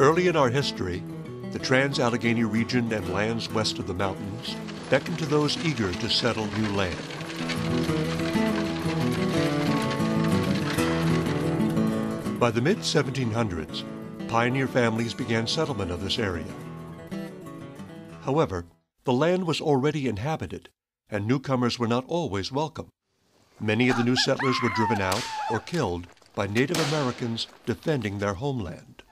Early in our history, the Trans-Allegheny region and lands west of the mountains beckoned to those eager to settle new land. By the mid-1700s, pioneer families began settlement of this area. However, the land was already inhabited, and newcomers were not always welcome. Many of the new settlers were driven out or killed by Native Americans defending their homeland.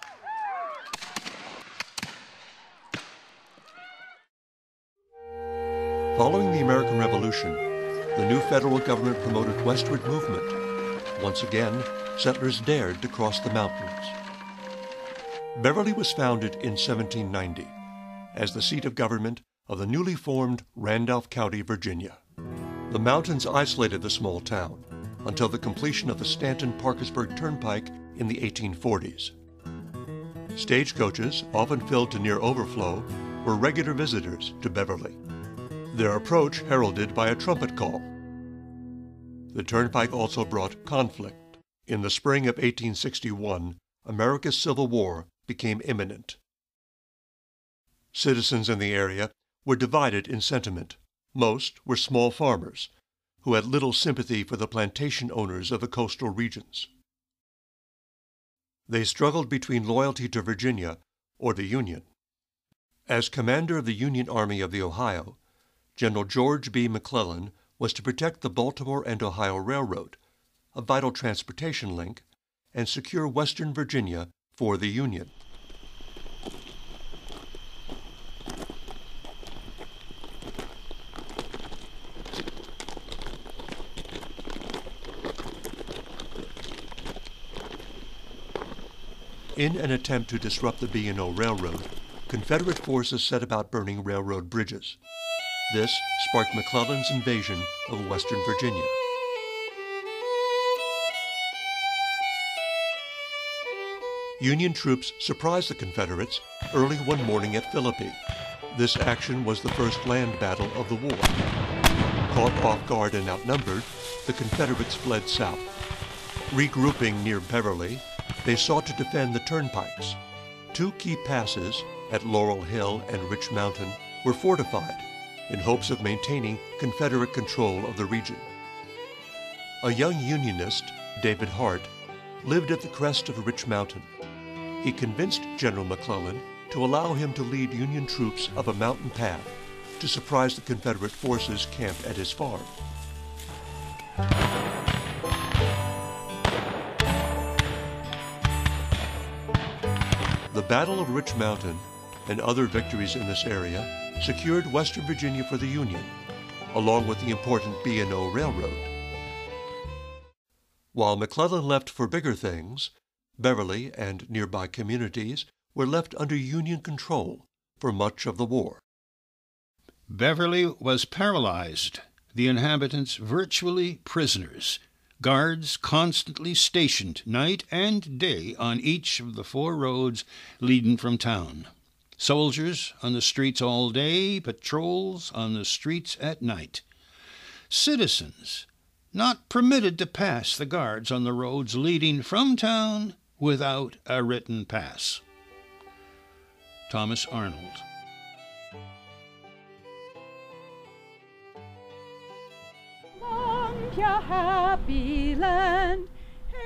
Following the American Revolution, the new federal government promoted westward movement. Once again, settlers dared to cross the mountains. Beverly was founded in 1790 as the seat of government of the newly formed Randolph County, Virginia. The mountains isolated the small town until the completion of the Stanton-Parkersburg Turnpike in the 1840s. Stagecoaches, often filled to near overflow, were regular visitors to Beverly, their approach heralded by a trumpet call. The turnpike also brought conflict. In the spring of 1861, America's Civil War became imminent. Citizens in the area were divided in sentiment. Most were small farmers, who had little sympathy for the plantation owners of the coastal regions. They struggled between loyalty to Virginia or the Union. As commander of the Union Army of the Ohio, General George B. McClellan was to protect the Baltimore and Ohio Railroad, a vital transportation link, and secure western Virginia for the Union. In an attempt to disrupt the B&O Railroad, Confederate forces set about burning railroad bridges. This sparked McClellan's invasion of western Virginia. Union troops surprised the Confederates early one morning at Philippi. This action was the first land battle of the war. Caught off guard and outnumbered, the Confederates fled south. Regrouping near Beverly, they sought to defend the turnpikes. Two key passes at Laurel Hill and Rich Mountain were fortified in hopes of maintaining Confederate control of the region. A young Unionist, David Hart, lived at the crest of Rich Mountain. He convinced General McClellan to allow him to lead Union troops up a mountain path to surprise the Confederate forces camped at his farm. The Battle of Rich Mountain and other victories in this area secured western Virginia for the Union, along with the important B&O Railroad. While McClellan left for bigger things, Beverly and nearby communities were left under Union control for much of the war. Beverly was paralyzed, the inhabitants virtually prisoners, guards constantly stationed night and day on each of the 4 roads leading from town. Soldiers on the streets all day, patrols on the streets at night. Citizens not permitted to pass the guards on the roads leading from town without a written pass. Thomas Arnold.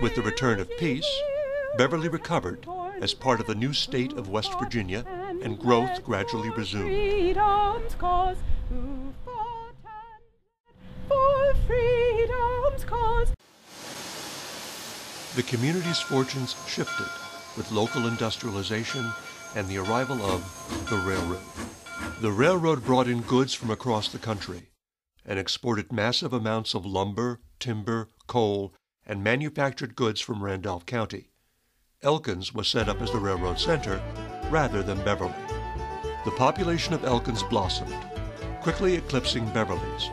With the return of peace, Beverly recovered as part of the new state of West Virginia, and growth gradually resumed. The community's fortunes shifted with local industrialization and the arrival of the railroad. The railroad brought in goods from across the country and exported massive amounts of lumber, timber, coal, and manufactured goods from Randolph County. Elkins was set up as the railroad center rather than Beverly. The population of Elkins blossomed, quickly eclipsing Beverly's.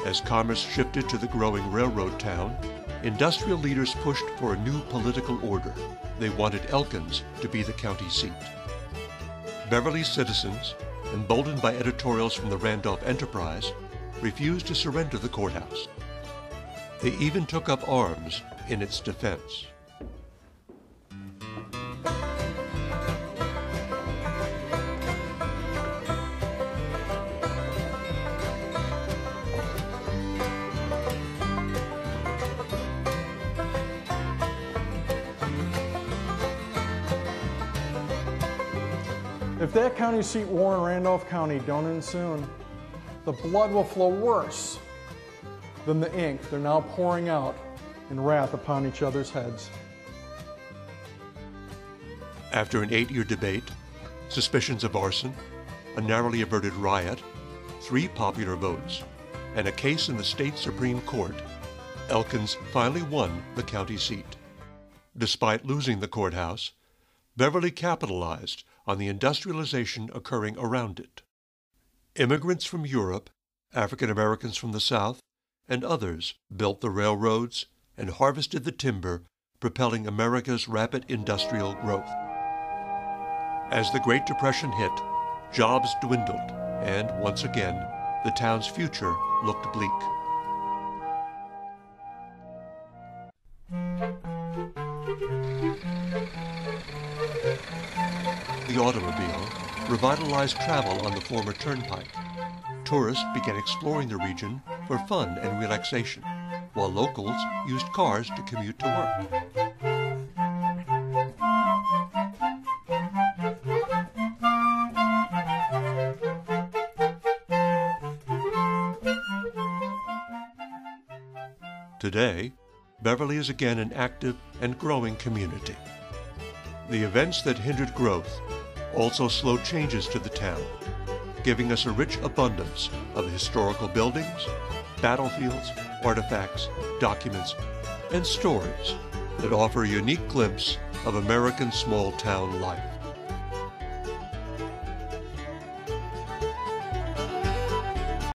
As commerce shifted to the growing railroad town, industrial leaders pushed for a new political order. They wanted Elkins to be the county seat. Beverly's citizens, emboldened by editorials from the Randolph Enterprise, refused to surrender the courthouse. They even took up arms in its defense. If that county seat war in Randolph County don't end soon, the blood will flow worse than the ink they're now pouring out in wrath upon each other's heads. After an 8-year debate, suspicions of arson, a narrowly averted riot, 3 popular votes, and a case in the state Supreme Court, Elkins finally won the county seat. Despite losing the courthouse, Beverly capitalized on the industrialization occurring around it. Immigrants from Europe, African Americans from the South, and others built the railroads and harvested the timber, propelling America's rapid industrial growth. As the Great Depression hit, jobs dwindled, and once again, the town's future looked bleak. The automobile revitalized travel on the former turnpike. Tourists began exploring the region for fun and relaxation, while locals used cars to commute to work. Today, Beverly is again an active and growing community. The events that hindered growth also slowed changes to the town, giving us a rich abundance of historical buildings, battlefields, artifacts, documents, and stories that offer a unique glimpse of American small-town life.